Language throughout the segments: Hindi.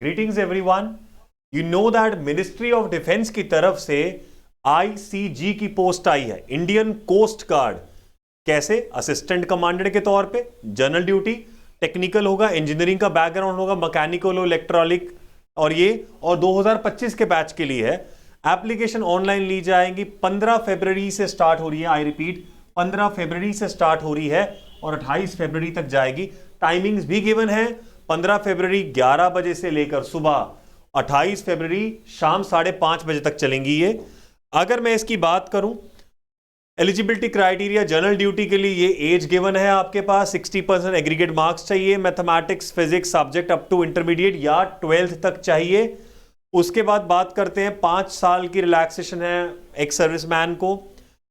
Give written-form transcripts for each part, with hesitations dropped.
Greetings everyone. You know that ministry of defence की तरफ से आईसीजी की पोस्ट आई है, इंडियन कोस्ट गार्ड। कैसे? असिस्टेंट कमांडेंट के तौर पे, जनरल ड्यूटी, टेक्निकल होगा, इंजीनियरिंग का बैकग्राउंड होगा, मैकेनिकल, इलेक्ट्रॉनिक और 2025 के बैच के लिए है। एप्लीकेशन ऑनलाइन ली जाएंगी। 15 फरवरी से स्टार्ट हो रही है। आई रिपीट, 15 फरवरी से स्टार्ट हो रही है और 28 फरवरी तक जाएगी। टाइमिंग्स भी गिवन है। 15 फरवरी 11 बजे से लेकर सुबह 28 फरवरी शाम 5:30 बजे तक चलेंगी ये। अगर मैं इसकी बात करूं, एलिजिबिलिटी क्राइटेरिया जनरल ड्यूटी के लिए ये एज गिवन है आपके पास, 60% एग्रीगेट मार्क्स चाहिए, mathematics physics subject up to intermediate या 12th तक चाहिए। उसके बाद बात करते हैं 5 साल की रिलैक्सेशन है एक सर्विसमैन को।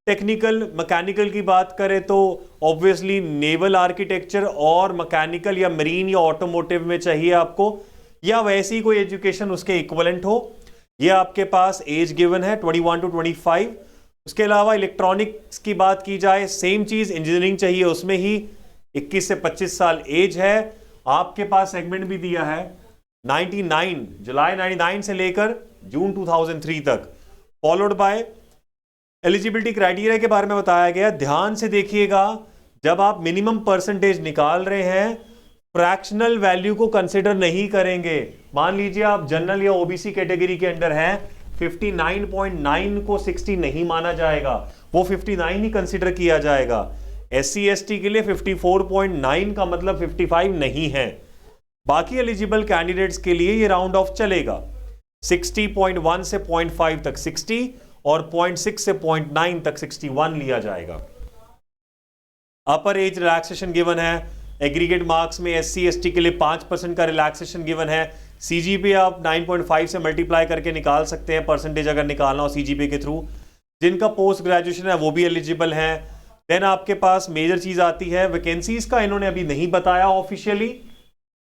टेक्निकल मैकेनिकल की बात करें तो ऑब्वियसली नेवल आर्किटेक्चर और मैकेनिकल या मरीन या ऑटोमोटिव में चाहिए आपको, या वैसी कोई एजुकेशन उसके इक्विवेलेंट हो। ये आपके पास एज गिवन है 21 to 25। उसके अलावा इलेक्ट्रॉनिक्स की बात की जाए, सेम चीज, इंजीनियरिंग चाहिए, उसमें ही 21 से 25 साल एज है। आपके पास सेगमेंट भी दिया है 99 जुलाई 99 से लेकर जून 2003 तक, फॉलोड बाय एलिजिबिलिटी क्राइटेरिया के बारे में बताया गया। ध्यान से देखिएगा, जब आप मिनिमम परसेंटेज निकाल रहे हैं, फ्रैक्शनल वैल्यू को कंसिडर नहीं करेंगे। मान लीजिए आप जनरल या ओबीसी कैटेगरी के अंडर हैं, 59.9 को 60 नहीं माना जाएगा, वो 59 ही कंसिडर किया जाएगा। एससी एसटी के लिए 54.9 का मतलब 55 नहीं है। बाकी एलिजिबल कैंडिडेट्स के लिए ये राउंड ऑफ चलेगा। 60.1 से 0.5 तक 60 और 0.6 से 0.9 तक 61 लिया जाएगा। अपर एज रिलैक्सेशन गिवन है। एग्रीगेट मार्क्स में एससी एसटी के लिए 5% का रिलैक्सेशन गिवन है। सीजीपी आप 9.5 से मल्टीप्लाई करके निकाल सकते हैं, परसेंटेज अगर निकालना हो सीजीपी के थ्रू। जिनका पोस्ट ग्रेजुएशन है वो भी एलिजिबल है। देन आपके पास मेजर चीज आती है वैकेंसीज का, इन्होंने अभी नहीं बताया ऑफिशियली,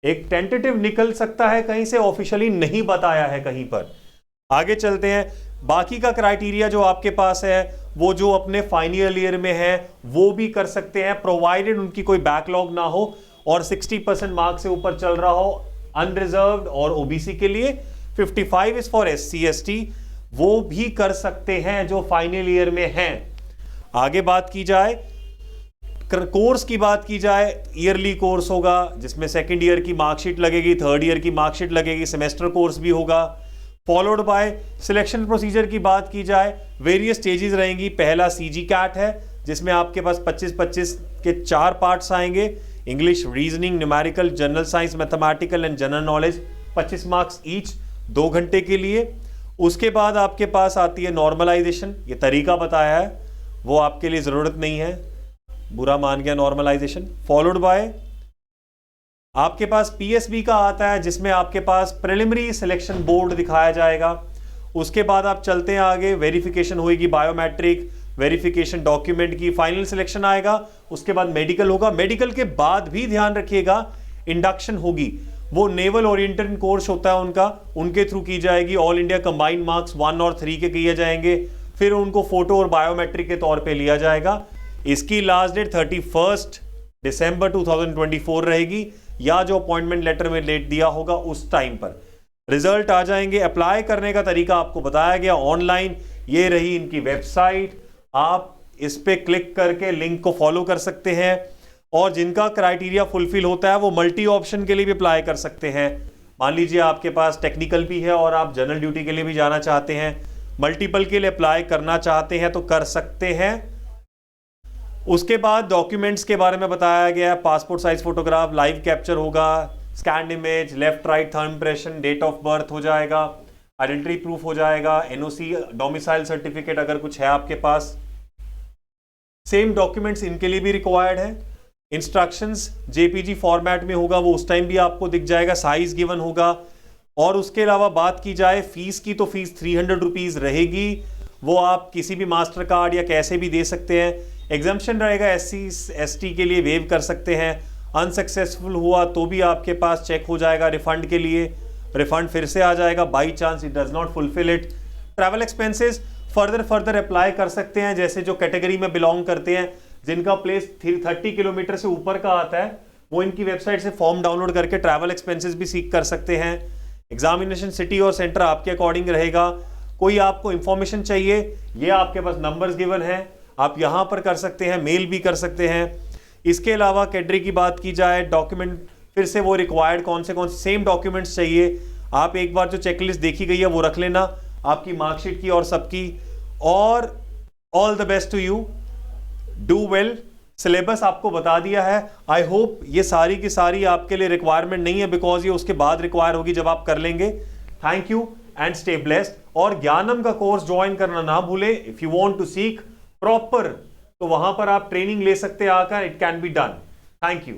एक टेंटेटिव निकल सकता है कहीं से, ऑफिशियली नहीं बताया है कहीं पर। आगे चलते हैं। बाकी का क्राइटेरिया जो आपके पास है, वो जो अपने फाइनल ईयर में है वो भी कर सकते हैं, प्रोवाइडेड उनकी कोई बैकलॉग ना हो और 60% मार्क्स से ऊपर चल रहा हो। अनरिजर्व्ड और ओबीसी के लिए 55 इज फॉर एससी एसटी, वो भी कर सकते हैं जो फाइनल ईयर में हैं। आगे बात की जाए, कोर्स की बात की जाए, ईयरली कोर्स होगा जिसमें सेकंड ईयर की मार्कशीट लगेगी, थर्ड ईयर की मार्कशीट लगेगी, सेमेस्टर कोर्स भी होगा। फॉलोड बाय सिलेक्शन प्रोसीजर की बात की जाए, वेरियस स्टेजेस रहेंगी। पहला सीजी कैट है जिसमें आपके पास 25-25 के 4 पार्ट्स आएंगे, English, reasoning, numerical, general science, mathematical and general knowledge, 25 marks each 2 घंटे के लिए। उसके बाद आपके पास आती है नॉर्मलाइजेशन। ये तरीका बताया है, वो आपके लिए ज़रूरत नहीं है, बुरा मान गया नॉर्मलाइजेशन। फॉलोड बाय आपके पास पीएसबी का आता है जिसमें आपके पास प्रिलिमिनरी सिलेक्शन बोर्ड दिखाया जाएगा। उसके बाद आप चलते हैं आगे, वेरिफिकेशन होगी, बायोमेट्रिक वेरिफिकेशन डॉक्यूमेंट की, फाइनल सिलेक्शन आएगा। उसके बाद मेडिकल होगा। मेडिकल के बाद भी ध्यान रखिएगा इंडक्शन होगी, वो नेवल ओरिएंटेड कोर्स होता है उनका, उनके थ्रू की जाएगी। ऑल इंडिया कंबाइंड मार्क्स 1 और 3 के किए जाएंगे, फिर उनको फोटो और बायोमेट्रिक के तौर पे लिया जाएगा। इसकी लास्ट डेट 31 दिसंबर 2024 रहेगी, या जो अपॉइंटमेंट लेटर में डेट दिया होगा उस टाइम पर रिजल्ट आ जाएंगे। अप्लाई करने का तरीका आपको बताया गया ऑनलाइन, ये रही इनकी वेबसाइट, आप इस पे क्लिक करके लिंक को फॉलो कर सकते हैं। और जिनका क्राइटेरिया फुलफिल होता है वो मल्टी ऑप्शन के लिए भी अप्लाई कर सकते हैं। मान लीजिए आपके पास टेक्निकल भी है और आप जनरल ड्यूटी के लिए भी जाना चाहते हैं, मल्टीपल के लिए अप्लाई करना चाहते हैं तो कर सकते हैं। उसके बाद डॉक्यूमेंट्स के बारे में बताया गया, passport size photograph, live capture होगा, scan image, left right thumb impression, date of birth हो जाएगा, आइडेंटिटी प्रूफ हो जाएगा, एनओसी, डोमिसाइल सर्टिफिकेट अगर कुछ है आपके पास। सेम डॉक्यूमेंट्स इनके लिए भी रिक्वायर्ड है। इंस्ट्रक्शंस जेपीजी फॉर्मेट में होगा, वो उस टाइम भी आपको दिख जाएगा, साइज गिवन होगा। और उसके अलावा बात की जाए फीस की, तो फीस 300 रुपीज़ रहेगी, वो आप किसी भी मास्टर कार्ड या कैसे भी दे सकते हैं। एग्जाम्पशन रहेगा एससी एसटी के लिए, वेव कर सकते हैं। अनसक्सेसफुल हुआ तो भी आपके पास चेक हो जाएगा रिफंड के लिए, रिफंड फिर से आ जाएगा by chance it does not fulfil it. Travel expenses further apply कर सकते हैं, जैसे जो कैटेगरी में बिलोंग करते हैं, जिनका प्लेस 30 किलोमीटर से ऊपर का आता है, वो इनकी वेबसाइट से फॉर्म डाउनलोड करके ट्रैवल एक्सपेंसेस भी सीख कर सकते हैं। एग्जामिनेशन सिटी और सेंटर आपके अकॉर्डिंग रहेगा। कोई आपको इंफॉर्मेशन चाहिए, ये आपके पास नंबर्स गिवन है, आप यहां पर कर सकते हैं, मेल भी कर सकते हैं। इसके अलावा कैडरी की बात की जाए, डॉक्यूमेंट फिर से वो रिक्वायर्ड कौन से सेम डॉक्यूमेंट्स चाहिए, आप एक बार जो चेकलिस्ट देखी गई है वो रख लेना, आपकी मार्कशीट की और सबकी। और all the best to you, do well. Syllabus आपको बता दिया है। आई होप ये सारी की सारी आपके लिए रिक्वायरमेंट नहीं है, बिकॉज ये उसके बाद रिक्वायर होगी जब आप कर लेंगे। Thank you and stay blessed. और ज्ञानम का कोर्स ज्वाइन करना ना भूलें। If you want to seek proper, तो वहां पर आप ट्रेनिंग ले सकते हैं आकर, it can be done. Thank you.